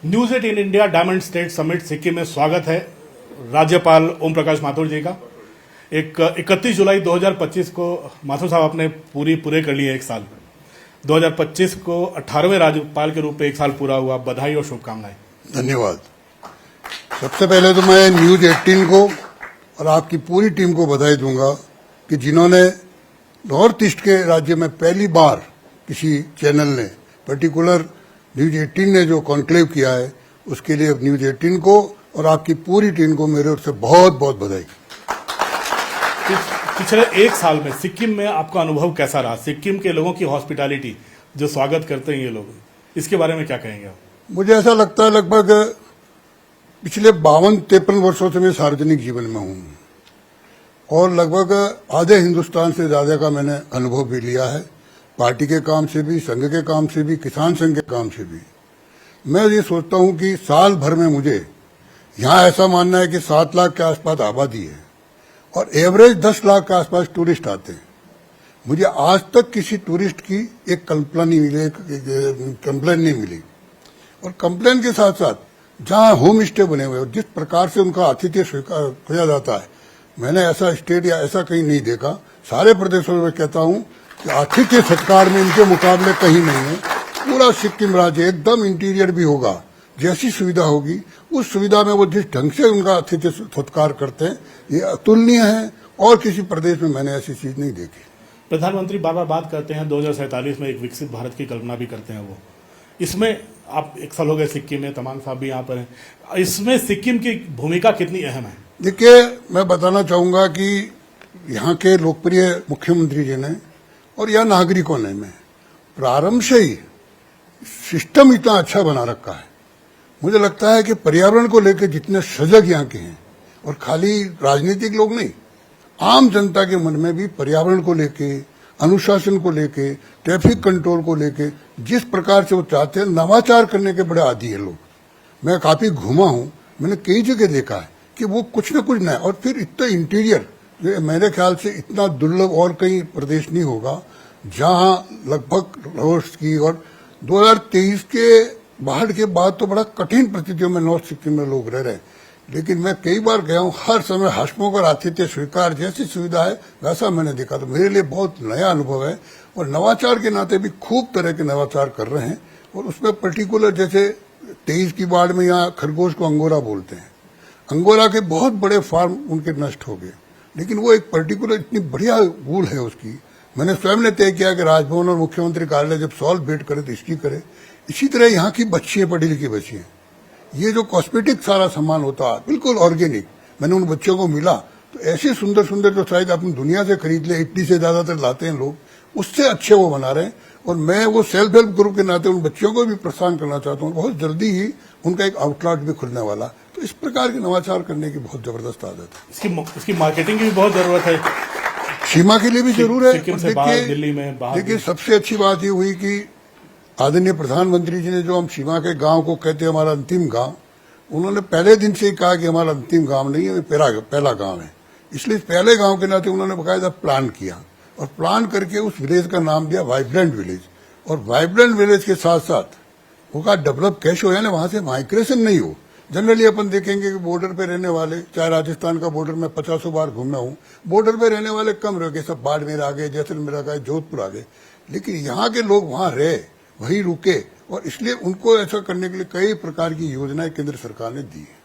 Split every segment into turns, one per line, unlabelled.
News 18 India diamond state summit Sikkim में स्वागत है राज्यपाल ओम प्रकाश माथुर जी का। 31 जुलाई 2025 को माथुर साहब आपने पूरे कर लिए एक साल। 2025 को 18वें राज्यपाल के रूप में एक साल पूरा हुआ। बधाई और शुभकामनाएं।
धन्यवाद। सबसे पहले तो मैं न्यूज 18 को और आपकी पूरी टीम को बधाई दूंगा कि जिन्होंने नॉर्थ ईस्ट के राज्य में पहली बार किसी चैनल ने पर्टिकुलर न्यूज 18 ने जो कॉन्क्लेव किया है उसके लिए न्यूज 18 को और आपकी पूरी टीम को मेरे ओर से बहुत बहुत बधाई।
पिछले एक साल में सिक्किम में आपका अनुभव कैसा रहा? सिक्किम के लोगों की हॉस्पिटैलिटी जो स्वागत करते हैं ये लोग, इसके बारे में क्या कहेंगे आप? मुझे
ऐसा लगता है लगभग पिछले 52-53 वर्षों से मैं सार्वजनिक जीवन में हूं और लगभग आधे हिंदुस्तान से ज्यादा का मैंने अनुभव भी लिया है, पार्टी के काम से भी, संघ के काम से भी, किसान संघ के काम से भी। मैं ये सोचता हूं कि साल भर में मुझे यहाँ ऐसा मानना है कि 7 लाख के आसपास आबादी है और एवरेज 10 लाख के आसपास टूरिस्ट आते हैं। मुझे आज तक किसी टूरिस्ट की एक कंप्लेन नहीं मिली और कंप्लेन के साथ साथ जहां होम स्टे बने हुए और जिस प्रकार से उनका आतिथ्य स्वीकार किया जाता है, मैंने ऐसा स्टेट या ऐसा कहीं नहीं देखा। सारे प्रदेशों में कहता हूं कि आतिथ्य सत्कार में इनके मुकाबले कहीं नहीं है। पूरा सिक्किम राज्य एकदम इंटीरियर भी होगा, जैसी सुविधा होगी उस सुविधा में वो जिस ढंग से उनका आतिथ्य सत्कार करते हैं ये अतुलनीय है और किसी प्रदेश में मैंने ऐसी चीज नहीं देखी।
प्रधानमंत्री बार बार बात करते हैं 2047 में एक विकसित भारत की कल्पना भी करते हैं वो। इसमें आप एक साल हो गए सिक्किम में, तमाम साहब भी यहाँ पर हैं, इसमें सिक्किम की भूमिका कितनी अहम है?
देखिए, मैं बताना चाहूंगा कि यहाँ के लोकप्रिय मुख्यमंत्री जी ने और या नागरिकों ने में प्रारंभ से ही सिस्टम इतना अच्छा बना रखा है। मुझे लगता है कि पर्यावरण को लेकर जितने सजग यहाँ के हैं और खाली राजनीतिक लोग नहीं, आम जनता के मन में भी पर्यावरण को लेके, अनुशासन को लेके, ट्रैफिक कंट्रोल को लेके जिस प्रकार से वो चाहते हैं, नवाचार करने के बड़े आदी है लोग। मैं काफी घूमा हूं, मैंने कई जगह देखा है कि वो कुछ न कुछ नया और फिर इतना इंटीरियर मेरे ख्याल से इतना दुर्लभ और कहीं प्रदेश नहीं होगा जहां लगभग रोड्स की। और 2023 के बाढ़ के बाद तो बड़ा कठिन परिस्थितियों में नॉर्थ सिक्किम में लोग रह रहे हैं, लेकिन मैं कई बार गया हूं, हर समय हसमुख और आतिथ्य स्वीकार जैसी सुविधा है वैसा मैंने देखा। तो मेरे लिए बहुत नया अनुभव है और नवाचार के नाते भी खूब तरह के नवाचार कर रहे हैं। और उसमें पर्टिकुलर जैसे 23 की बाढ़ में यहाँ खरगोश को अंगोरा बोलते हैं, अंगोरा के बहुत बड़े फार्म उनके नष्ट हो गए, लेकिन वो एक पर्टिकुलर इतनी बढ़िया वूल है उसकी। मैंने स्वयं ने तय किया कि राजभवन और मुख्यमंत्री कार्यालय जब सॉल्व भेंट करे तो इसकी करे। इसी तरह यहाँ की बच्चियां, पढ़ी लिखी बच्चियां, ये जो कॉस्मेटिक सारा सामान होता है बिल्कुल ऑर्गेनिक, मैंने उन बच्चों को मिला तो ऐसे सुंदर सुंदर जो शायद अपनी दुनिया से खरीद ले, इटली से ज्यादातर लाते हैं लोग, उससे अच्छे वो बना रहे हैं। और मैं वो सेल्फ हेल्प ग्रुप के नाते उन बच्चों को भी प्रोत्साहन करना चाहता हूँ। बहुत जल्दी ही उनका एक आउटलेट भी खुलने वाला, तो इस प्रकार के नवाचार करने की बहुत जबरदस्त आदत है।
इसकी मार्केटिंग की भी बहुत जरूरत है,
सीमा के लिए भी जरूर है।
दिल्ली में
देखिए, सबसे अच्छी बात ये हुई कि आदरणीय प्रधानमंत्री जी ने जो हम सीमा के गांव को कहते हैं हमारा अंतिम गांव, उन्होंने पहले दिन से ही कहा कि हमारा अंतिम गांव नहीं है, पहला गांव है। इसलिए पहले गांव के नाते उन्होंने बकायदा प्लान किया और प्लान करके उस विलेज का नाम दिया वाइब्रेंट विलेज। और वाइब्रेंट विलेज के साथ साथ वो डेवलप कैसे हो, यानी वहां से माइग्रेशन नहीं हो। जनरली अपन देखेंगे कि बॉर्डर पे रहने वाले, चाहे राजस्थान का बॉर्डर में 50 बार घूमा हूं, बॉर्डर पे रहने वाले कम रह गए, सब बाड़मेर आ गए, जैसलमेर आ गए, जोधपुर आ गए, लेकिन यहाँ के लोग वहां रहे, वही रुके। और इसलिए उनको ऐसा करने के लिए कई प्रकार की योजनाएं केंद्र सरकार ने दी है।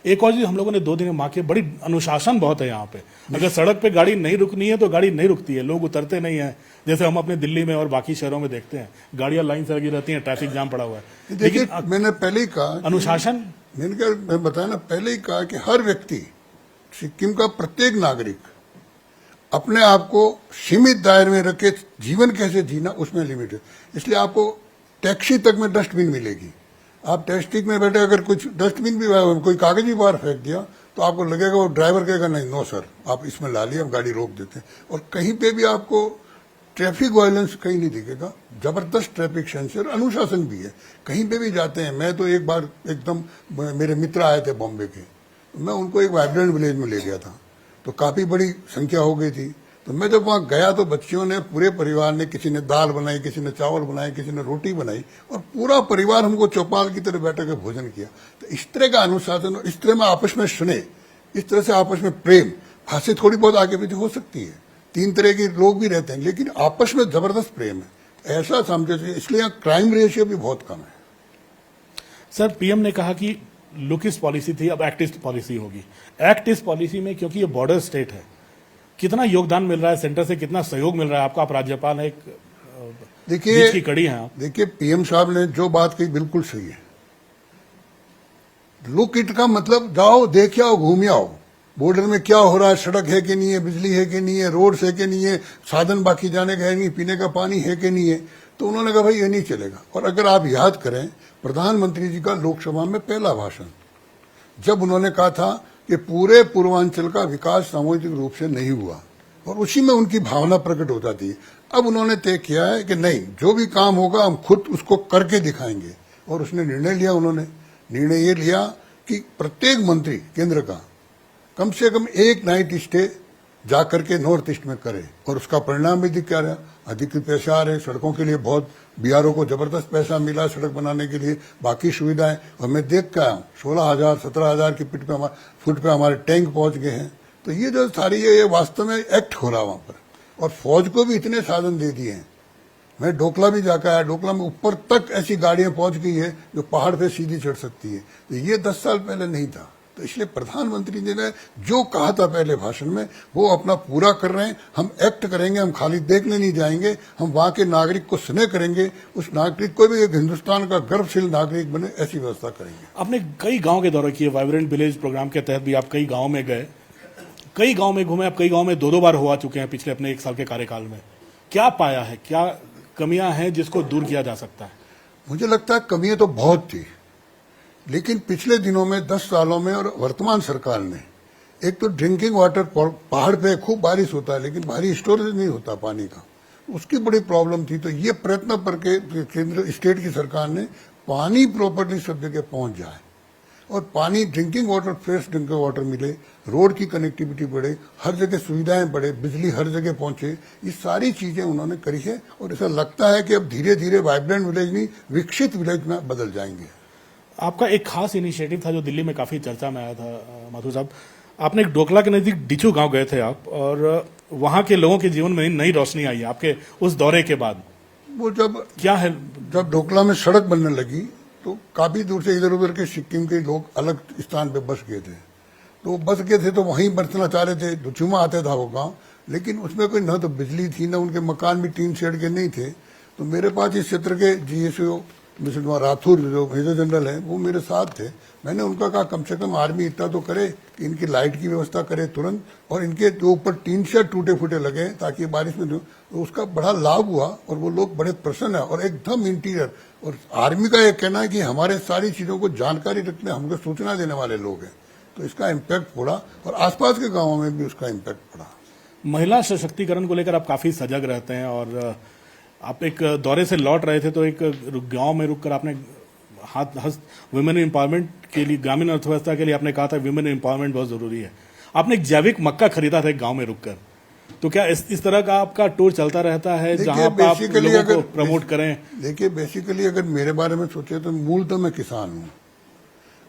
एक और चीज हम लोगों ने 2 दिन में मांगी, बड़ी अनुशासन बहुत है यहाँ पे। अगर सड़क पे गाड़ी नहीं रुकनी है तो गाड़ी नहीं रुकती है, लोग उतरते नहीं है, जैसे हम अपने दिल्ली में और बाकी शहरों में देखते हैं, गाड़ियां लाइन से लगी रहती हैं, ट्रैफिक जाम पड़ा हुआ है।
लेकिन मैंने पहले ही कहा
अनुशासन,
मैं बताया ना, पहले ही कहा कि हर व्यक्ति, सिक्किम का प्रत्येक नागरिक अपने आप को सीमित दायरे में रखे जीवन कैसे जीना उसमें लिमिट है। इसलिए आपको टैक्सी तक में डस्टबिन मिलेगी। आप टैक्सी में बैठे अगर कुछ डस्टबिन भी, कोई कागज भी बाहर फेंक दिया तो आपको लगेगा, वो ड्राइवर कहेगा नहीं, नो सर, आप इसमें ला लिए, हम गाड़ी रोक देते हैं। और कहीं पे भी आपको ट्रैफिक वायलेंस कहीं नहीं दिखेगा, जबरदस्त ट्रैफिक सेंस और अनुशासन भी है। कहीं पे भी जाते हैं, मैं तो एक बार एकदम, मेरे मित्र आए थे बॉम्बे के, मैं उनको एक वाइब्रेंट विलेज में ले गया था, तो काफी बड़ी संख्या हो गई थी, तो तो मैं जब वहां गया तो बच्चियों ने, पूरे परिवार ने, किसी ने दाल बनाई, किसी ने चावल बनाए, किसी ने रोटी बनाई, और पूरा परिवार हमको चौपाल की तरह बैठ कर भोजन किया। तो इस तरह का अनुशासन, इस तरह में आपस में सुने, इस तरह से आपस में प्रेम, फांसी थोड़ी बहुत आगे पीछे हो सकती है, 3 तरह के लोग भी रहते हैं, लेकिन आपस में जबरदस्त प्रेम है, ऐसा समझे चाहिए। इसलिए यहाँ क्राइम रेशियो भी बहुत कम है।
सर, पीएम ने कहा कि लुकिस्ट पॉलिसी थी, अब एक्टिस्ट पॉलिसी होगी। एक्टिस्ट पॉलिसी में, क्योंकि ये बॉर्डर स्टेट है, कितना योगदान मिल रहा है सेंटर से, कितना सहयोग मिल रहा है आपको? आप राज्यपाल है, एक
देखिए
बीच की कड़ी हैं आप।
देखिए, पीएम साहब ने जो बात कही बिल्कुल सही है। लुक इट का मतलब जाओ, देख आओ, घूम आओ, बॉर्डर में क्या हो रहा है, सड़क है कि नहीं है, बिजली है कि नहीं है, रोड्स है कि नहीं है, साधन बाकी जाने का है नहीं, पीने का पानी है कि नहीं है। तो उन्होंने कहा भाई ये नहीं चलेगा। और अगर आप याद करें, प्रधानमंत्री जी का लोकसभा में पहला भाषण, जब उन्होंने कहा था कि पूरे पूर्वांचल का विकास सामूहिक रूप से नहीं हुआ, और उसी में उनकी भावना प्रकट हो जाती है। अब उन्होंने तय किया है कि नहीं, जो भी काम होगा हम खुद उसको करके दिखाएंगे। और उसने निर्णय लिया, उन्होंने निर्णय ये लिया कि प्रत्येक मंत्री केंद्र का कम से कम एक नाइट स्टे जाकर के नॉर्थ ईस्ट में करे, और उसका परिणाम भी दिख क्या रहा, अधिकृत पैसा आ रहे, सड़कों के लिए बहुत बिहारों को जबरदस्त पैसा मिला सड़क बनाने के लिए, बाकी सुविधाएं। और मैं देख के आया हूँ 16,000 17,000 की फुट पे हमारे टैंक पहुंच गए हैं। तो ये जो सारी ये वास्तव में एक्ट हो रहा वहां पर, और फौज को भी इतने साधन दे दिए हैं। मैं डोकला भी जाकर आया, डोकला में ऊपर तक ऐसी गाड़ियां पहुंच गई है जो पहाड़ पे सीधी चढ़ सकती है। तो ये 10 साल पहले नहीं था। तो इसलिए प्रधानमंत्री जी ने जो कहा था पहले भाषण में, वो अपना पूरा कर रहे हैं। हम एक्ट करेंगे, हम खाली देखने नहीं जाएंगे, हम वहां के नागरिक को स्नेह करेंगे, उस नागरिक को भी एक हिंदुस्तान का गर्वशील नागरिक बने, ऐसी व्यवस्था करेंगे।
आपने कई गांव के दौरे किए, वाइब्रेंट विलेज प्रोग्राम के तहत भी आप कई गांव में गए, कई गांव में घूमे, आप कई गांव में 2-2 बार हुआ चुके हैं पिछले अपने 1 साल के कार्यकाल में। क्या पाया है, क्या कमियां हैं जिसको दूर किया जा सकता है?
मुझे लगता है कमियां तो बहुत थी, लेकिन पिछले दिनों में 10 सालों में और वर्तमान सरकार ने, एक तो ड्रिंकिंग वाटर, पहाड़ पे खूब बारिश होता है लेकिन भारी स्टोरेज नहीं होता पानी का, उसकी बड़ी प्रॉब्लम थी। तो ये प्रयत्न करके केंद्र स्टेट की सरकार ने पानी प्रॉपर्ली सब जगह पहुंच जाए, और पानी, drinking water, fresh drinking water मिले, रोड की कनेक्टिविटी बढ़े, हर जगह सुविधाएं बढ़े, बिजली हर जगह पहुंचे, ये सारी चीजें उन्होंने करी है। और ऐसा लगता है कि अब धीरे धीरे वाइब्रेंट विलेज नहीं, विकसित विलेज में बदल जाएंगे।
आपका एक खास इनिशिएटिव था जो दिल्ली में काफी चर्चा में आया था माथुर साहब। आपने एक डोकला के नजदीक डिचू गांव गए थे आप, और वहां के लोगों के जीवन में नई रोशनी आई है आपके उस दौरे के बाद।
वो जब
क्या है?
जब डोकला में सड़क बनने लगी तो काफी दूर से इधर उधर के सिक्किम के लोग अलग स्थान पे बस गए थे। तो बस गए थे तो वहीं बसना चाह रहे थे, दुचुमा आता था वो गांव, लेकिन उसमें कोई न तो बिजली थी, न उनके मकान भी टीन शेड के नहीं थे। तो मेरे पास इस क्षेत्र के जीएसओ मिस्टर राठौर, जो मेजर जनरल है, वो मेरे साथ थे। मैंने उनका कहा कम से कम आर्मी इतना तो करे कि इनकी लाइट की व्यवस्था करे तुरंत, और इनके जो ऊपर टीन शेड टूटे फूटे लगे ताकि बारिश में, तो उसका बड़ा लाभ हुआ और वो लोग बड़े प्रसन्न है। और एकदम इंटीरियर, और आर्मी का ये कहना है कि हमारे सारी चीजों को जानकारी रखने, हमको सूचना देने वाले लोग हैं। तो इसका इम्पैक्ट पड़ा, और आसपास के गांवों में भी उसका इम्पैक्ट पड़ा।
महिला सशक्तिकरण को लेकर आप काफी सजग रहते हैं, और आप एक दौरे से लौट रहे थे तो एक गांव में रुककर आपने वुमेन एम्पावरमेंट के लिए, ग्रामीण अर्थव्यवस्था के लिए आपने कहा था वुमेन एम्पावरमेंट बहुत जरूरी है। आपने एक जैविक मक्का खरीदा था एक गांव में रुककर। तो क्या इस तरह का आपका टूर चलता रहता है जहां आप लोगों को प्रमोट करें?
देखिए, बेसिकली अगर मेरे बारे में सोचे तो मूल तो मैं किसान हूँ,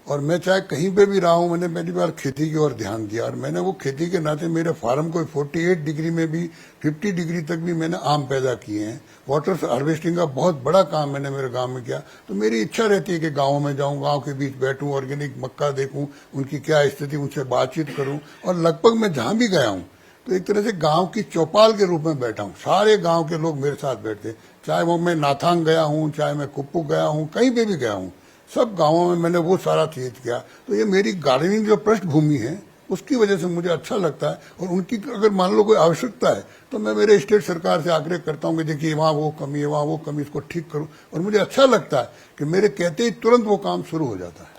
और मैं चाहे कहीं पे भी रहा हूं, मैंने पहली बार खेती की ओर ध्यान दिया। और मैंने वो खेती के नाते मेरे फार्म को 48 डिग्री में भी 50 डिग्री तक भी मैंने आम पैदा किए हैं। वाटर हार्वेस्टिंग का बहुत बड़ा काम मैंने मेरे गांव में किया। तो मेरी इच्छा रहती है कि गाँव में जाऊं, गाँव के बीच बैठूं, ऑर्गेनिक मक्का देखूं, उनकी क्या स्थिति, उनसे बातचीत करूं। और लगभग मैं जहां भी गया हूं तो एक तरह से गांव की चौपाल के रूप में बैठा हूं। सारे गांव के लोग मेरे साथ बैठते, चाहे वो मैं नाथांग गया हूं, चाहे मैं कुप्पू गया हूं, कहीं पे भी गया हूं, सब गांवों में मैंने वो सारा चीज किया। तो ये मेरी गार्डनिंग जो पृष्ठभूमि है उसकी वजह से मुझे अच्छा लगता है। और उनकी अगर मान लो कोई आवश्यकता है तो मैं मेरे स्टेट सरकार से आग्रह करता हूं कि देखिए वहां वो कमी है, वहां वो कमी, इसको ठीक करूं। और मुझे अच्छा लगता है कि मेरे कहते ही तुरंत वो काम शुरू हो जाता है।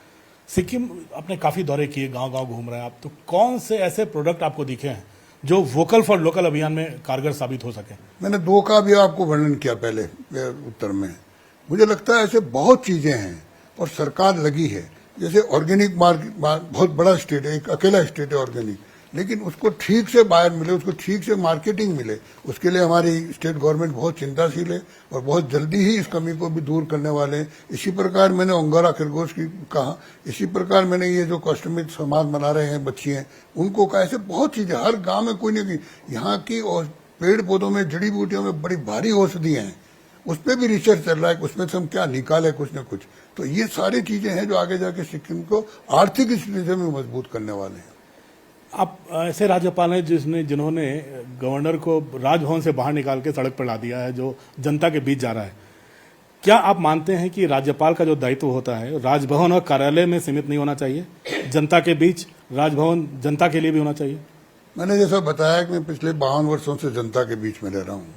सिक्किम आपने काफी दौरे किए, गांव गांव घूम रहे हैं आप, तो कौन से ऐसे प्रोडक्ट आपको दिखे हैं जो वोकल फॉर लोकल अभियान में कारगर साबित हो सके?
मैंने 2 का भी आपको वर्णन किया पहले उत्तर में। मुझे लगता है ऐसे बहुत चीजें हैं और सरकार लगी है। जैसे ऑर्गेनिक मार्केट बहुत बड़ा स्टेट है, एक अकेला स्टेट है ऑर्गेनिक, लेकिन उसको ठीक से बायर मिले, उसको ठीक से मार्केटिंग मिले, उसके लिए हमारी स्टेट गवर्नमेंट बहुत चिंताशील है और बहुत जल्दी ही इस कमी को भी दूर करने वाले हैं। इसी प्रकार मैंने अंगोरा खरगोश की कहा, इसी प्रकार मैंने ये जो कॉस्मेटिक सामान बना रहे हैं बच्चियां, उनको कहा, ऐसे बहुत चीजें हर गांव में कोई नहीं। यहाँ की और पेड़ पौधों में, जड़ी बूटियों में बड़ी भारी औषधियां हैं, उस पर भी रिसर्च चल रहा है, उसमें से हम क्या निकाले कुछ न कुछ। तो ये सारी चीजें हैं जो आगे जाके सिक्किम को आर्थिक स्थिति से भी मजबूत करने वाले हैं।
आप ऐसे राज्यपाल हैं जिन्होंने गवर्नर को राजभवन से बाहर निकाल के सड़क पर ला दिया है, जो जनता के बीच जा रहा है। क्या आप मानते हैं कि राज्यपाल का जो दायित्व होता है राजभवन और कार्यालय में सीमित नहीं होना चाहिए, जनता के बीच राजभवन जनता के लिए भी होना चाहिए?
मैंने जैसा बताया कि मैं पिछले 52 वर्षों से जनता के बीच में रह रहा हूँ,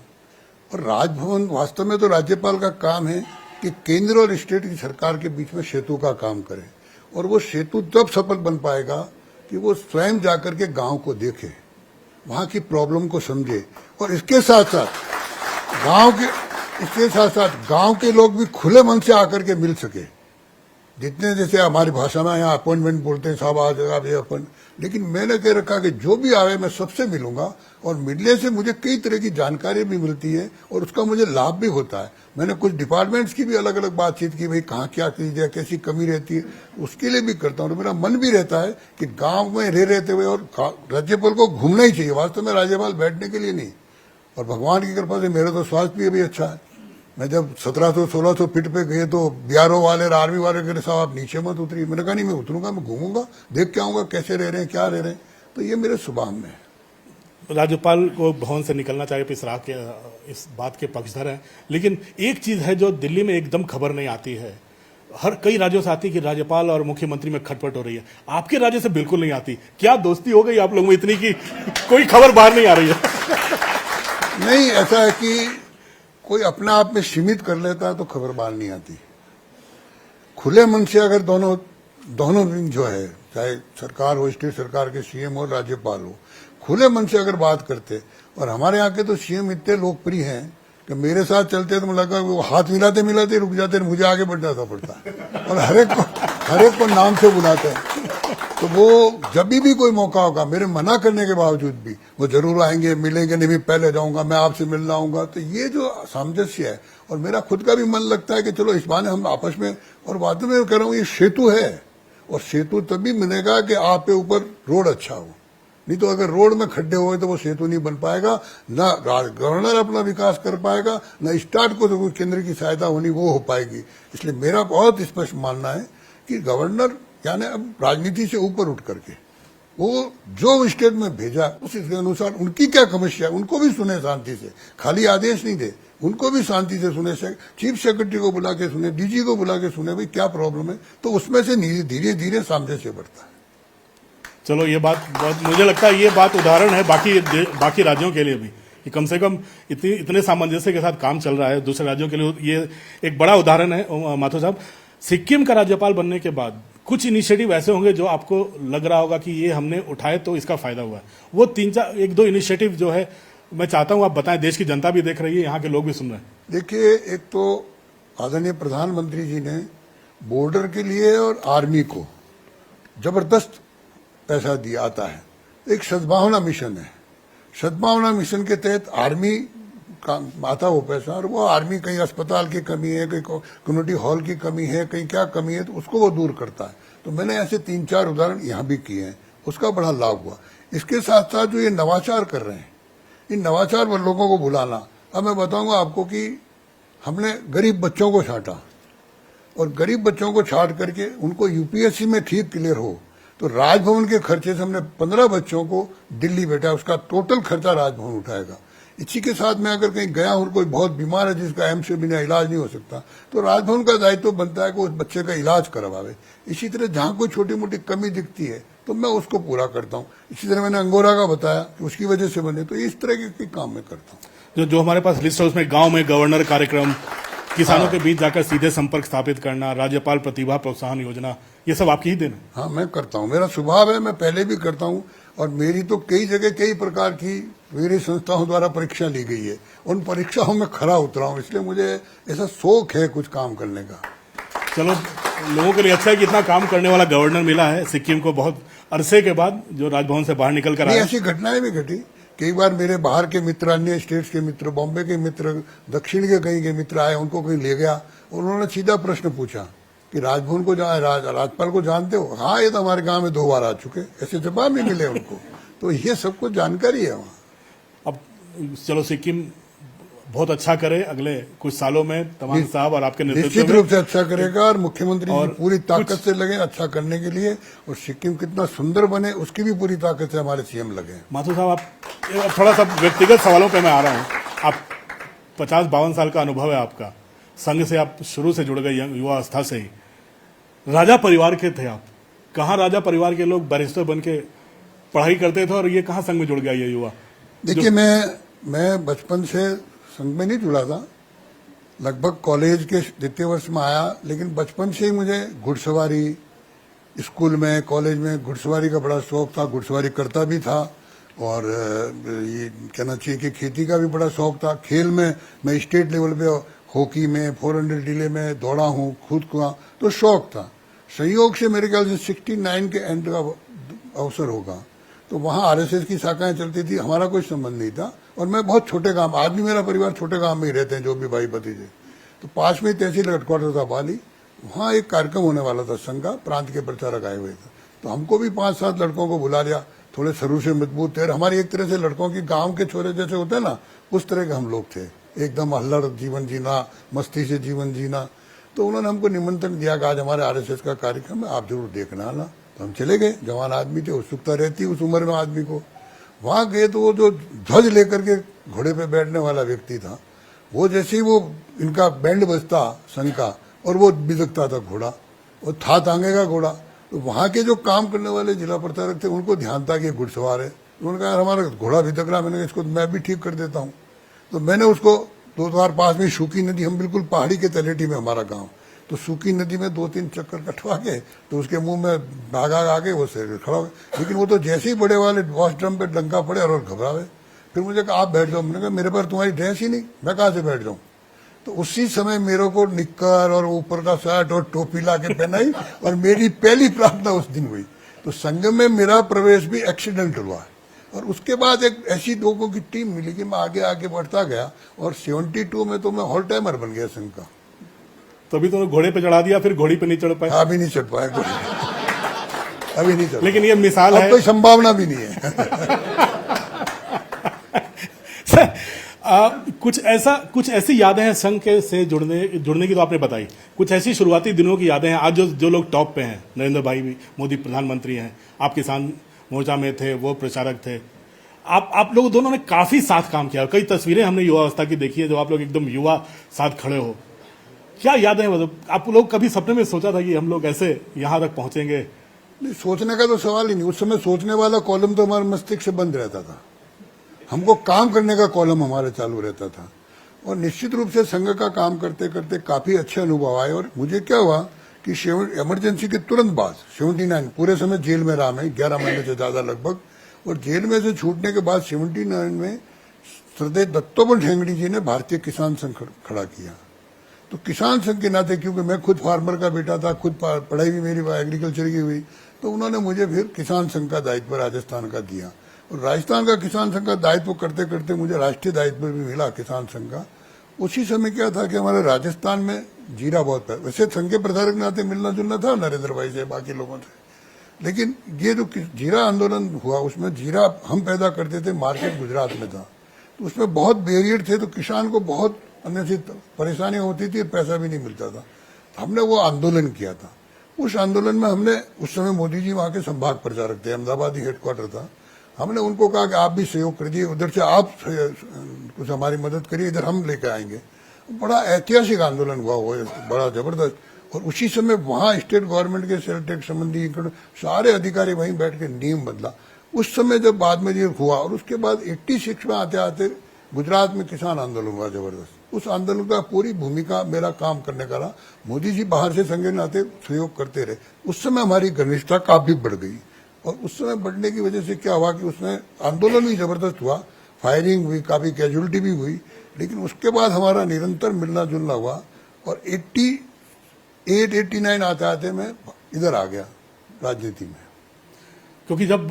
और राजभवन वास्तव में तो राज्यपाल का काम है कि केंद्र और स्टेट की सरकार के बीच में सेतु का काम करे, और वो सेतु तब सफल बन पाएगा कि वो स्वयं जाकर के गांव को देखे, वहां की प्रॉब्लम को समझे, और इसके साथ साथ गांव के लोग भी खुले मन से आकर के मिल सके। जितने जैसे हमारी भाषा में यहाँ अपॉइंटमेंट बोलते हैं, साहब आज आप ये अपन, लेकिन मैंने कह रखा कि जो भी आवे मैं सबसे मिलूंगा, और मिलने से मुझे कई तरह की जानकारी भी मिलती है और उसका मुझे लाभ भी होता है। मैंने कुछ डिपार्टमेंट्स की भी अलग अलग बातचीत की, भाई कहाँ क्या चीज है, कैसी कमी रहती है, उसके लिए भी करता हूँ। और मेरा मन भी रहता है कि गाँव में रहते हुए, और राज्यपाल को घूमना ही चाहिए, वास्तव में राज्यपाल बैठने के लिए नहीं। और भगवान की कृपा से मेरा तो स्वास्थ्य भी अच्छा है। मैं जब 1700-1600 फीट पे गए तो बीआरओ वाले, आर्मी वाले कह रहे साहब आप नीचे मत उतरिए। मैंने कहा नहीं, मैं उतरूंगा, मैं घूमूंगा, देख के आऊंगा कैसे रह रहे हैं, क्या रह रहे हैं। तो ये मेरे स्वभाव में है।
राज्यपाल को भवन से निकलना चाहिए, इस बात के पक्षधर हैं, लेकिन एक चीज है जो दिल्ली में एकदम खबर नहीं आती है, हर कई राज्यों से आती है कि राज्यपाल और मुख्यमंत्री में खटपट हो रही है। आपके राज्य से बिल्कुल नहीं आती। क्या दोस्ती हो गई आप लोगों में इतनी कि कोई खबर बाहर नहीं आ रही है?
नहीं, ऐसा है कि कोई अपने आप में सीमित कर लेता है तो खबर बाहर नहीं आती। खुले मन से अगर दोनों जो है, चाहे सरकार हो, स्टेट सरकार के सीएम हो, राज्यपाल हो, खुले मन से अगर बात करते, और हमारे यहाँ के तो सीएम इतने लोकप्रिय हैं कि मेरे साथ चलते तो मुझे लगा वो हाथ मिलाते रुक जाते, मुझे आगे बढ़ जाता पड़ता है, और हर एक को नाम से बुलाते हैं। तो वो जब भी कोई मौका होगा, मेरे मना करने के बावजूद भी वो जरूर आएंगे, मिलेंगे, नहीं भी पहले जाऊंगा, मैं आपसे मिलना आऊंगा। तो ये जो सामंजस्य है, और मेरा खुद का भी मन लगता है कि चलो इस बहाने हम आपस में, और बाद में कह रहा हूँ ये सेतु है, और सेतु तभी मिलेगा कि आप पे ऊपर रोड अच्छा हो। नहीं तो अगर रोड में खड्डे हुए तो वो सेतु नहीं बन पाएगा, ना गवर्नर अपना विकास कर पाएगा, ना स्टार्ट को तो केंद्र की सहायता होनी वो हो पाएगी। इसलिए मेरा बहुत स्पष्ट मानना है कि गवर्नर यानी अब राजनीति से ऊपर उठ करके वो जो स्टेट में भेजा उसके अनुसार उनकी क्या समस्या है उनको भी सुने शांति से, खाली आदेश नहीं दे, उनको भी शांति से सुने, चीफ सेक्रेटरी को बुला के सुने, डीजी को बुला के सुने, भाई क्या प्रॉब्लम है, तो उसमें से धीरे धीरे सामंजस्य बढ़ता है।
चलो ये बात मुझे लगता है ये बात उदाहरण है बाकी राज्यों के लिए भी कि कम से कम इतने सामंजस्य के साथ काम चल रहा है। दूसरे राज्यों के लिए ये एक बड़ा उदाहरण है। माथुर साहब, सिक्किम का राज्यपाल बनने के बाद कुछ इनिशिएटिव ऐसे होंगे जो आपको लग रहा होगा कि ये हमने उठाए तो इसका फायदा हुआ है। वो 1-2 इनिशिएटिव जो है मैं चाहता हूं आप बताएं, देश की जनता भी देख रही है, यहाँ के लोग भी सुन रहे हैं।
देखिए, एक तो आदरणीय प्रधानमंत्री जी ने बॉर्डर के लिए और आर्मी को जबरदस्त पैसा दिया आता है। एक सद्भावना मिशन है, सद्भावना मिशन के तहत आर्मी का आता वो पैसा, और वो आर्मी कहीं अस्पताल की कमी है, कहीं कम्युनिटी हॉल की कमी है, कहीं क्या कमी है, तो उसको वो दूर करता है। तो मैंने ऐसे 3-4 उदाहरण यहाँ भी किए हैं, उसका बड़ा लाभ हुआ। इसके साथ साथ जो ये नवाचार कर रहे हैं, इन नवाचार पर लोगों को बुलाना, अब मैं बताऊंगा आपको कि हमने गरीब बच्चों को छांटा, और गरीब बच्चों को छांट करके उनको यूपीएससी में ठीक क्लियर हो, तो राजभवन के खर्चे से हमने 15 बच्चों को दिल्ली भेजा, उसका टोटल खर्चा राजभवन उठाएगा। इसी के साथ मैं अगर कहीं गया हूं, कोई बहुत बीमार है जिसका एम्स से बिना इलाज नहीं हो सकता, तो राजभवन का दायित्व बनता है कि उस बच्चे का इलाज करवावे। इसी तरह जहां कोई छोटी मोटी कमी दिखती है तो मैं उसको पूरा करता हूं। इसी तरह मैंने अंगोरा का बताया कि उसकी वजह से बने, तो इस तरह के काम मैं करता हूँ।
जो हमारे पास लिस्ट है उसमें गाँव में गवर्नर कार्यक्रम, किसानों के बीच जाकर सीधे संपर्क स्थापित करना, राज्यपाल प्रतिभा प्रोत्साहन योजना, ये सब आपकी ही देन है?
हाँ, मैं करता हूँ, मेरा स्वभाव है, मैं पहले भी करता हूँ, और मेरी तो कई जगह कई प्रकार की मेरी संस्थाओं द्वारा परीक्षा ली गई है, उन परीक्षाओं में खरा उतरा हूँ, इसलिए मुझे ऐसा शौक है कुछ काम करने का।
चलो, लोगों के लिए अच्छा है कि इतना काम करने वाला गवर्नर मिला है सिक्किम को बहुत अरसे के बाद, जो राजभवन से बाहर निकल कर
नहीं,
आया।
ऐसी घटनाएं भी घटी। कई बार मेरे बाहर के मित्र, अन्य स्टेट्स के मित्र, बॉम्बे के मित्र, दक्षिण के कहीं के मित्र आए, उनको कहीं ले गया, उन्होंने सीधा प्रश्न पूछा कि राजभवन को राज्यपाल को जानते हो? हाँ, ये तो हमारे गांव में 2 बार आ चुके। ऐसे जवाब नहीं मिले उनको। तो ये सब कुछ जानकारी है वहाँ।
अब चलो, सिक्किम बहुत अच्छा करे अगले कुछ सालों में, तमाम साहब और आपके नेतृत्व
निश्चित
में।
रूप से अच्छा करेगा और मुख्यमंत्री जी
और
पूरी ताकत से लगे अच्छा करने के लिए, और सिक्किम कितना सुंदर बने उसकी भी पूरी ताकत से हमारे सीएम लगे।
माथुर साहब, आप थोड़ा सा व्यक्तिगत सवालों पे मैं आ रहा हूँ। आप 50-52 साल का अनुभव है आपका, संघ से आप शुरू से जुड़ गए, युवा अवस्था से ही। राजा परिवार के थे आप, कहाँ राजा परिवार के लोग बैरिस्टर बन के पढ़ाई करते थे और ये कहाँ संघ में जुड़ गया ये युवा?
देखिए, मैं बचपन से संघ में नहीं जुड़ा था, लगभग कॉलेज के 2य वर्ष में आया, लेकिन बचपन से ही मुझे घुड़सवारी, स्कूल में, कॉलेज में घुड़सवारी का बड़ा शौक था, घुड़सवारी करता भी था, और ये कहना चाहिए कि खेती का भी बड़ा शौक था। खेल में मैं स्टेट लेवल पे हॉकी में, 400 रिले में दौड़ा हूँ, खुद को, तो शौक था। संयोग से मेरे ख्याल से 69 के एंड का अवसर होगा, तो वहाँ आरएसएस की शाखाएं चलती थी, हमारा कोई संबंध नहीं था। और मैं बहुत छोटे गांव, आज भी मेरा परिवार छोटे गांव में ही रहते हैं, जो भी भाई भतीजे। तो पास में तहसील हेडक्वार्टर था बाली, वहाँ एक कार्यक्रम होने वाला था संघ का, प्रांत के प्रचारक आए हुए थे, तो हमको भी 5-7 लड़कों को बुला लिया। थोड़े शुरू से मजबूत थे, हमारी एक तरह से लड़कों की गाँव के छोरे जैसे होते हैं ना, उस तरह के हम लोग थे, एकदम हल्लड़ जीवन जीना, मस्ती से जीवन जीना। तो उन्होंने हमको निमंत्रण दिया कि आज हमारे आरएसएस का कार्यक्रम है, आप जरूर देखना आना। तो हम चले गए, जवान आदमी थे, उत्सुकता रहती उस उम्र में आदमी को। वहां गए तो वो जो ध्वज लेकर के घोड़े पे बैठने वाला व्यक्ति था, वो जैसे ही वो इनका बैंड बजता संघ का, और वो बिदकता था घोड़ा, वो था तांगे का घोड़ा। तो वहां के जो काम करने वाले जिला प्रचारक थे, उनको ध्यान था कि घुड़सवार है। उन्होंने कहा, हमारा घोड़ा बिदक रहा, मैंने कहा इसको मैं भी ठीक कर देता हूँ। तो मैंने उसको 2 बार, पास में सूखी नदी, हम बिल्कुल पहाड़ी के तलेटी में हमारा गाँव, तो सूखी नदी में 2-3 चक्कर कटवा के तो उसके मुंह में भागा आगे वो से खड़ा हो गया। लेकिन वो तो जैसे ही बड़े वाले वॉश ड्रम पे डंका पड़े और घबरावे। फिर मुझे कहा, आप बैठ जाओ। मैंने कहा, मेरे पास तुम्हारी ड्रेस ही नहीं, मैं कहाँ से बैठ जाऊँ? तो उसी समय मेरे को निक्कर और ऊपर का शर्ट और टोपी ला के पहनाई, और मेरी पहली प्रार्थना उस दिन हुई। तो संघ में मेरा प्रवेश भी एक्सीडेंट हुआ, और उसके बाद एक ऐसी लोगों की टीम मिली कि मैं आगे आगे बढ़ता गया, और 72 में तो मैं हॉल टाइमर बन गया संघ का।
तभी तो घोड़े पे चढ़ा दिया, फिर घोड़ी पे नहीं चढ़ पाए।
अभी नहीं चढ़ पाए, अभी नहीं चढ़।
लेकिन ये मिसाल है,
कोई संभावना भी नहीं है।
सर, कुछ ऐसी यादें हैं संघ के से जुड़ने की, तो आपने बताई। कुछ ऐसी शुरुआती दिनों की यादें हैं, आज जो लोग टॉप पे हैं, नरेंद्र भाई भी, मोदी प्रधानमंत्री हैं, आप किसान मोर्चा में थे, वो प्रचारक थे, आप लोग दोनों ने काफी साथ काम किया। कई तस्वीरें हमने युवा अवस्था की देखी है, जो आप लोग एकदम युवा साथ खड़े हो। क्या यादें हैं? मतलब आप लोग कभी सपने में सोचा था कि हम लोग ऐसे यहां तक पहुंचेंगे?
नहीं, सोचने का तो सवाल ही नहीं। उस समय सोचने वाला कॉलम तो हमारे मस्तिष्क से बंद रहता था, हमको काम करने का कॉलम हमारे चालू रहता था। और निश्चित रूप से संघ का काम करते करते काफी अच्छे अनुभव आए। और मुझे क्या हुआ कि इमरजेंसी के तुरंत बाद 79 पूरे समय जेल में रहा मैं, 11 महीने से ज्यादा लगभग। और जेल में से छूटने के बाद 79 में श्रद्धेय दत्तोपंत ठेंगड़ी जी ने भारतीय किसान संघ खड़ा किया। तो किसान संघ के नाते, क्योंकि मैं खुद फार्मर का बेटा था, खुद पढ़ाई भी मेरी एग्रीकल्चर की हुई, तो उन्होंने मुझे फिर किसान संघ का दायित्व राजस्थान का दिया। और राजस्थान का किसान संघ का दायित्व करते करते मुझे राष्ट्रीय दायित्व भी मिला किसान संघ का। उसी समय क्या था कि हमारे राजस्थान में जीरा बहुत है। वैसे संघ के प्रधारक नाते मिलना जुलना था नरेंद्र भाई से, बाकी लोगों से, लेकिन ये जो जीरा आंदोलन हुआ, उसमें जीरा हम पैदा करते थे, मार्केट गुजरात में था, तो उसमें बहुत बैरियर थे, तो किसान को बहुत अन्य परेशानी होती थी, पैसा भी नहीं मिलता था। तो हमने वो आंदोलन किया था। उस आंदोलन में हमने, उस समय मोदी जी वहां के संभाग प्रचारक थे, अहमदाबाद ही हेडक्वार्टर था, हमने उनको कहा कि आप भी सहयोग कर दिए, उधर से आप कुछ हमारी मदद करिए, इधर हम लेकर आएंगे। बड़ा ऐतिहासिक आंदोलन हुआ, वो बड़ा जबरदस्त। और उसी समय वहां स्टेट गवर्नमेंट के सेल टैक्स संबंधी सारे अधिकारी वहीं बैठ के नियम बदला। उस समय जब बाद में ये हुआ, और उसके बाद 86 में आते आते गुजरात में किसान आंदोलन हुआ जबरदस्त। उस आंदोलन का पूरी भूमिका मेरा काम करने का रहा। मोदी जी बाहर से संग नाते सहयोग करते रहे। उस समय हमारी घनिष्ठता काफी बढ़ गई, और उस समय बढ़ने की वजह से क्या हुआ कि उसमें आंदोलन भी जबरदस्त हुआ, फायरिंग हुई, काफी कैजुअलिटी भी हुई, लेकिन उसके बाद हमारा निरंतर मिलना जुलना हुआ। और 889 आते आते मैं इधर आ गया राजनीति में।
क्योंकि जब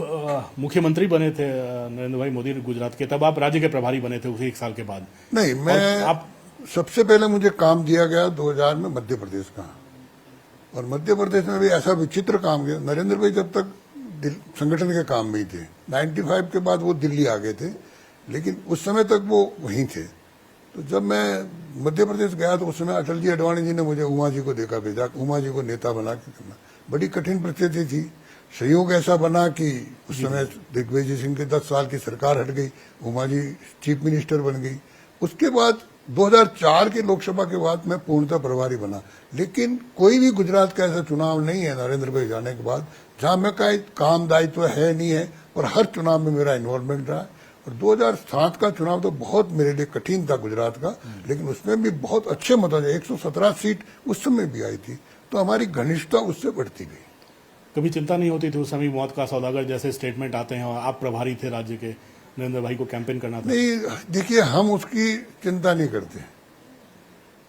मुख्यमंत्री बने थे नरेंद्र भाई मोदी गुजरात के, तब आप राज्य के प्रभारी बने थे उसी 1 साल के बाद।
नहीं, मैं
आप
सबसे पहले मुझे काम दिया गया 2000 में मध्य प्रदेश का, और मध्य प्रदेश में भी ऐसा विचित्र काम किया। नरेंद्र भाई जब तक संगठन के काम में ही थे, 95 के बाद वो दिल्ली आ गए थे, लेकिन उस समय तक वो वहीं थे। तो जब मैं मध्य प्रदेश गया तो उस समय अटल जी अडवाणी जी ने मुझे उमा जी को देखा, भेजा, उमा जी को नेता बना के करना। बड़ी कठिन परिस्थिति थी। संयोग ऐसा बना कि उस समय दिग्विजय सिंह के 10 साल की सरकार हट गई, उमा जी चीफ मिनिस्टर बन गई। उसके बाद 2004 के लोकसभा के बाद मैं पूर्णतः प्रभारी बना। लेकिन कोई भी गुजरात का ऐसा चुनाव नहीं है नरेंद्र भाई जाने के बाद जहां मैं का काम दायित्व है नहीं है, और हर चुनाव में मेरा इन्वॉल्वमेंट रहा है। और 2007 का चुनाव तो बहुत मेरे लिए कठिन था गुजरात का, लेकिन उसमें भी बहुत अच्छे मत आए। 117 सीट उस समय भी आई थी, तो हमारी घनिष्ठता उससे बढ़ती गई।
कभी चिंता नहीं होती थी उस समय मौत का सौदागर जैसे स्टेटमेंट आते हैं, और आप प्रभारी थे राज्य के, नरेंद्र भाई को कैंपेन करना था?
नहीं, देखिए, हम उसकी चिंता नहीं करते।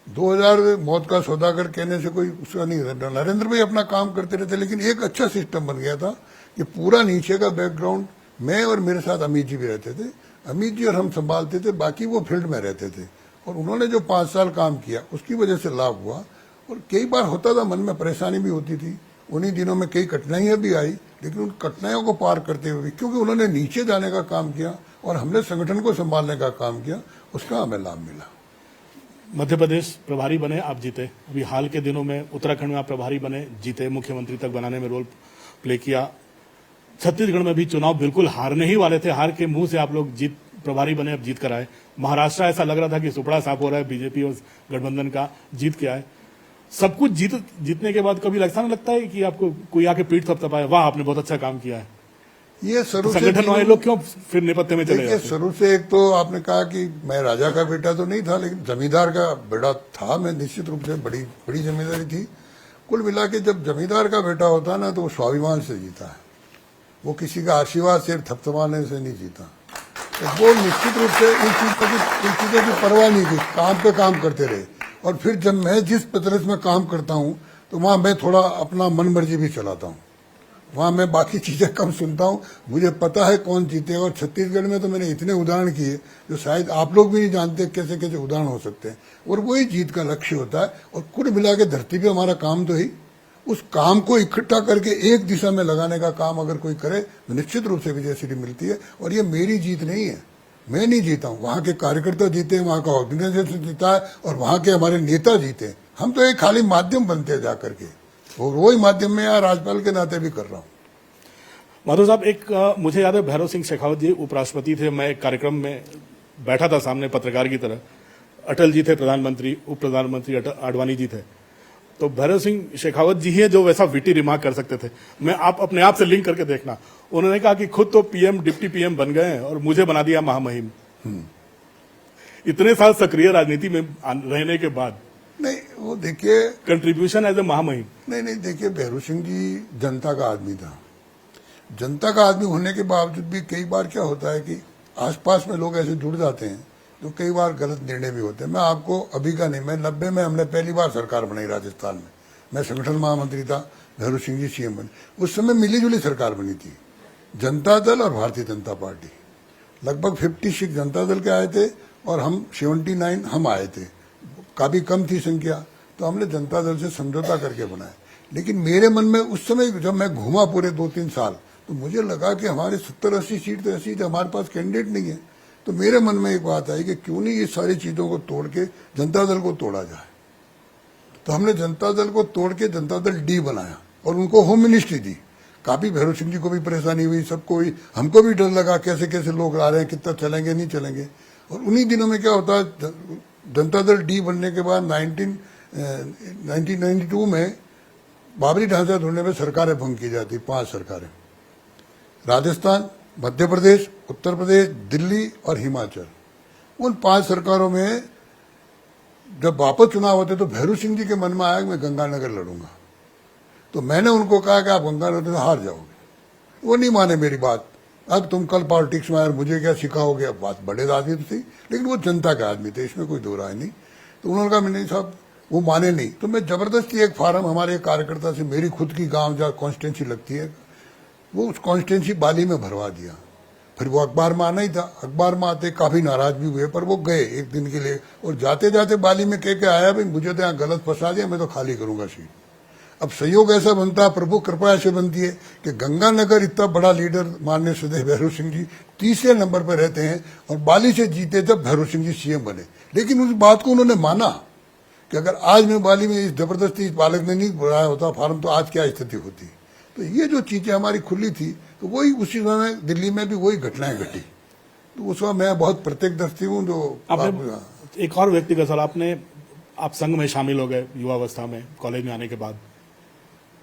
2000 मौत का सौदागर कहने से कोई उसका नहीं रहता। नरेंद्र भाई अपना काम करते रहते, लेकिन एक अच्छा सिस्टम बन गया था कि पूरा नीचे का बैकग्राउंड मैं और मेरे साथ अमित जी भी रहते थे। अमित जी और हम संभालते थे, बाकी वो फील्ड में रहते थे। और उन्होंने जो 5 साल काम किया उसकी वजह से लाभ हुआ। और कई बार होता था मन में परेशानी भी होती थी, उन्हीं दिनों में कई कठिनाइयां भी आई, लेकिन उन कठिनाइयों को पार करते हुए भी, क्योंकि उन्होंने नीचे जाने का काम किया और हमने संगठन को संभालने का काम किया, उसका हमें लाभ मिला।
मध्य प्रदेश प्रभारी बने, आप जीते। अभी हाल के दिनों में उत्तराखंड में आप प्रभारी बने, जीते, मुख्यमंत्री तक बनाने में रोल प्ले किया। छत्तीसगढ़ में भी चुनाव बिल्कुल हारने ही वाले थे, हार के मुंह से आप लोग जीत प्रभारी बने, अब जीत कर आए। महाराष्ट्र ऐसा लग रहा था कि सुपड़ा साफ हो रहा है बीजेपी और गठबंधन का, जीत के आए। सब कुछ जीतने के बाद कभी ऐसा नहीं लगता है कि आपको कोई आके पीठ थपथपाए, वाह आपने बहुत अच्छा काम किया है?
ये शुरू से
संगठन वाले लोग क्यों फिर नेपथ्य में चले
देखिए,
गए?
शुरू से एक तो आपने कहा कि मैं राजा का बेटा तो नहीं था, लेकिन जमींदार का बेटा था। मैं निश्चित रूप से बड़ी बड़ी जिम्मेदारी थी। कुल मिला के जब जमींदार का बेटा होता है ना, तो वो स्वाभिमान से जीता है, वो किसी का आशीर्वाद से थपथपाने से नहीं जीता। तो वो निश्चित रूप से इन चीजों की परवाह नहीं की, काम पे काम करते रहे। और फिर जब मैं जिस प्रदेश में काम करता हूँ, तो वहां मैं थोड़ा अपना मन मर्जी भी चलाता हूँ, वहां मैं बाकी चीजें कम सुनता हूँ। मुझे पता है कौन जीतेगा। और छत्तीसगढ़ में तो मैंने इतने उदाहरण किए जो शायद आप लोग भी नहीं जानते कैसे कैसे उदाहरण हो सकते हैं, और वही जीत का लक्ष्य होता है। और कुल मिला के धरती पे हमारा काम तो ही, उस काम को इकट्ठा करके एक दिशा में लगाने का काम अगर कोई करे तो निश्चित रूप से विजय श्री मिलती है। और ये मेरी जीत नहीं है, मैं नहीं जीता हूँ, वहां के कार्यकर्ता जीते, वहां का ऑर्गेनाइजेशन जीता है, और वहां के हमारे नेता जीते। हम तो एक खाली माध्यम बनते हैं जाकर के, और वही माध्यम में यहाँ राज्यपाल के नाते भी कर रहा हूँ।
माधव साहब, एक मुझे याद है भैरव सिंह शेखावत जी उपराष्ट्रपति थे, मैं एक कार्यक्रम में बैठा था सामने पत्रकार की तरह, अटल जी थे प्रधानमंत्री, उप प्रधानमंत्री आडवाणी जी थे, तो भैरव सिंह शेखावत जी ही जो वैसा विटी रिमार्क कर सकते थे। मैं आप अपने आप से लिंक करके देखना, उन्होंने कहा कि खुद तो पीएम डिप्टी पीएम बन गए और मुझे बना दिया महामहिम। इतने साल सक्रिय राजनीति में रहने के बाद
नहीं, वो देखिए,
कंट्रीब्यूशन एज ए महामहिम।
नहीं, देखिए, भैरव सिंह जी जनता का आदमी था। जनता का आदमी होने के बावजूद भी कई बार क्या होता है कि आसपास में लोग ऐसे जुड़ जाते हैं, तो कई बार गलत निर्णय भी होते हैं। मैं आपको अभी का नहीं, मैं 90 में हमने पहली बार सरकार बनाई राजस्थान में, मैं संगठन महामंत्री था, भैरव सिंह जी सीएम बने। उस समय मिली जुली सरकार बनी थी, जनता दल और भारतीय जनता पार्टी। लगभग 56 जनता दल के आए थे और हम 79 हम आए थे, काफी कम थी संख्या, तो हमने जनता दल से समझौता करके बनाए। लेकिन मेरे मन में उस समय जब मैं घूमा पूरे 2-3 साल, तो मुझे लगा कि हमारे 70-80 सीट तो ऐसी थी, हमारे पास कैंडिडेट नहीं है। तो मेरे मन में एक बात आई कि क्यों नहीं ये सारी चीजों को तोड़ के जनता दल को तोड़ा जाए। तो हमने जनता दल को तोड़ के जनता दल डी बनाया और उनको होम मिनिस्ट्री दी। काफी भैरव सिंह जी को भी परेशानी हुई, सबको हुई, हमको भी डर लगा कैसे कैसे लोग आ रहे हैं, कितना चलेंगे नहीं चलेंगे। और उन्हीं दिनों में क्या होता है, जनता दल डी बनने के बाद 1992 में बाबरी ढांचा ढूंढने में सरकारें भंग की जाती, 5 सरकारें, राजस्थान, मध्य प्रदेश, उत्तर प्रदेश, दिल्ली और हिमाचल। उन 5 सरकारों में जब वापस चुनाव होते तो भैरव सिंह जी के मन में आया कि मैं गंगानगर लड़ूंगा। तो मैंने उनको कहा कि आप गंगानगर से हार जाओगे। वो नहीं माने मेरी बात। अब तुम कल पॉलिटिक्स में आए, मुझे क्या सिखाओगे। अब बात बड़े आदमी थी, लेकिन वो जनता के आदमी थे, इसमें कोई दो राय नहीं। तो उन्होंने कहा नहीं साहब, वो माने नहीं, तो मैं जबरदस्ती एक फार्म हमारे एक कार्यकर्ता से, मेरी खुद की गांव जहाँ कॉन्स्टिट्यूंसी लगती है, वो उस कॉन्स्टिट्यूंसी बाली में भरवा दिया। फिर वो अखबार में आना ही था, अखबार में आते काफी नाराज भी हुए, पर वो गए एक दिन के लिए, और जाते जाते बाली में कह के आया, भाई मुझे तो यहाँ गलत फंसा दिया, मैं तो खाली करूंगा सीट। अब संयोग ऐसा बनता है, प्रभु कृपा ऐसे बनती है कि गंगानगर इतना बड़ा लीडर माननीय सदैव भैरव सिंह जी तीसरे नंबर पर रहते हैं, और बाली से जीते जब भैरव सिंह जी सीएम बने। लेकिन उस बात को उन्होंने माना कि अगर आज मैं बाली में इस जबरदस्ती इस बालक ने नहीं भराया होता फार्म, तो आज क्या स्थिति होती। तो ये जो चीजें हमारी खुली थी, तो वही उसी समय दिल्ली में भी वही घटनाएं घटी। तो उस समय मैं बहुत प्रत्यक्षदर्शी हूँ। जो
आपने एक और व्यक्तिगत सवाल, आप संघ में शामिल हो गए युवावस्था में, कॉलेज में आने के बाद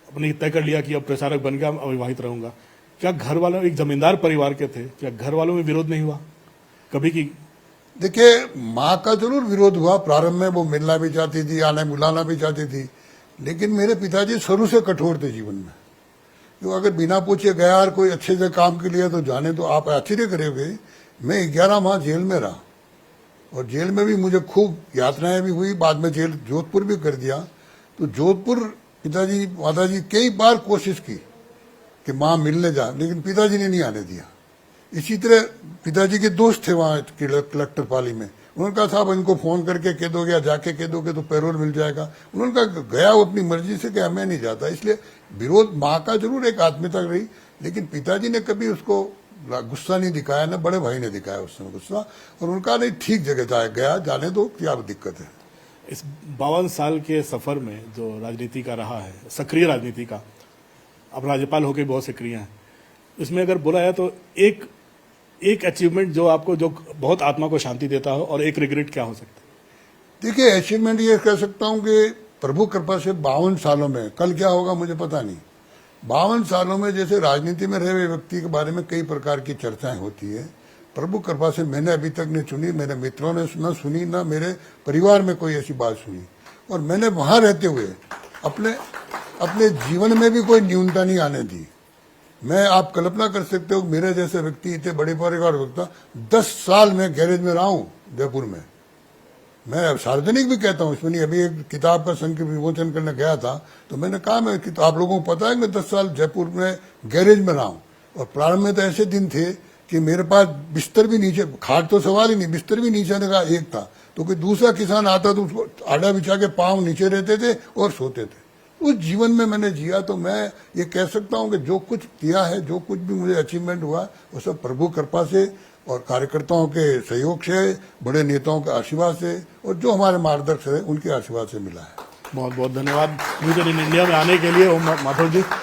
अपने तय कर लिया कि अब प्रचारक बन गया, अविवाहित रहूंगा। क्या घर वालों, एक जमींदार परिवार के थे, क्या घर वालों में विरोध नहीं हुआ कभी की?
देखिए, माँ का जरूर विरोध हुआ प्रारंभ में, वो मिलना भी चाहती थी, आने बुलाना भी चाहती थी, लेकिन मेरे पिताजी शुरू से कठोर थे जीवन में। जो अगर बिना पूछे गया और कोई अच्छे से काम के लिए तो जाने, तो आप आश्चर्य करोगे, मैं 11 माह जेल में रहा, और जेल में भी मुझे खूब यातनाएं भी हुई। बाद में जेल जोधपुर भी कर दिया। तो जोधपुर पिताजी माताजी कई बार कोशिश की कि माँ मिलने जा, लेकिन पिताजी ने नहीं आने दिया। इसी तरह पिताजी के दोस्त थे वहां कलेक्टर पाली में, उन्होंने कहा साहब इनको फोन करके कह दोगे या जाके कह दोगे तो पैरोल मिल जाएगा। उन्होंने कहा गया वो अपनी मर्जी से कि मैं नहीं जाता। इसलिए विरोध माँ का जरूर एक आत्मीयता रही, लेकिन पिताजी ने कभी उसको गुस्सा नहीं दिखाया, ना बड़े भाई ने दिखाया उस समय गुस्सा, और उनका नहीं ठीक जगह गया, जाने दो, क्या दिक्कत है।
इस 52 साल के सफर में जो राजनीति का रहा है, सक्रिय राजनीति का, अब राज्यपाल होकर बहुत सक्रिय हैं, इसमें अगर बोला है तो एक अचीवमेंट जो आपको, जो बहुत आत्मा को शांति देता हो, और एक रिग्रेट क्या हो सकता है?
देखिए, अचीवमेंट ये कह सकता हूं कि प्रभु कृपा से 52 सालों में, कल क्या होगा मुझे पता नहीं, 52 सालों में जैसे राजनीति में रहे हुए व्यक्ति के बारे में कई प्रकार की चर्चाएं होती है, प्रभु कृपा से मैंने अभी तक नहीं सुनी, मेरे मित्रों ने न सुनी, ना मेरे परिवार में कोई ऐसी बात सुनी। और मैंने वहां रहते हुए अपने जीवन में भी कोई न्यूनता नहीं आने दी। मैं, आप कल्पना कर सकते हो, मेरे जैसे व्यक्ति इतने बड़े परिवार व्यक्ता 10 साल में गैरेज में रहा हूं जयपुर में। मैं सार्वजनिक भी कहता हूं, इसमें नहीं, अभी एक किताब का संघ विमोचन करने गया था, तो मैंने कहा मैं कि आप लोगों को पता है मैं 10 साल जयपुर में गैरेज में रहा हूं। और प्रारंभ में तो ऐसे दिन थे कि मेरे पास बिस्तर भी नीचे, खाट तो सवाल ही नहीं, बिस्तर भी नीचे का एक था, तो कोई दूसरा किसान आता तो उसको आड़ा बिछा के पांव नीचे रहते थे और सोते थे। उस जीवन में मैंने जिया, तो मैं ये कह सकता हूं कि जो कुछ किया है, जो कुछ भी मुझे अचीवमेंट हुआ, वो सब प्रभु कृपा से और कार्यकर्ताओं के सहयोग से, बड़े नेताओं के आशीर्वाद से, और जो हमारे मार्गदर्शक है उनके आशीर्वाद से मिला है।
बहुत बहुत धन्यवाद म्यूजिक इन इंडिया में आने के लिए ओम माथुर जी।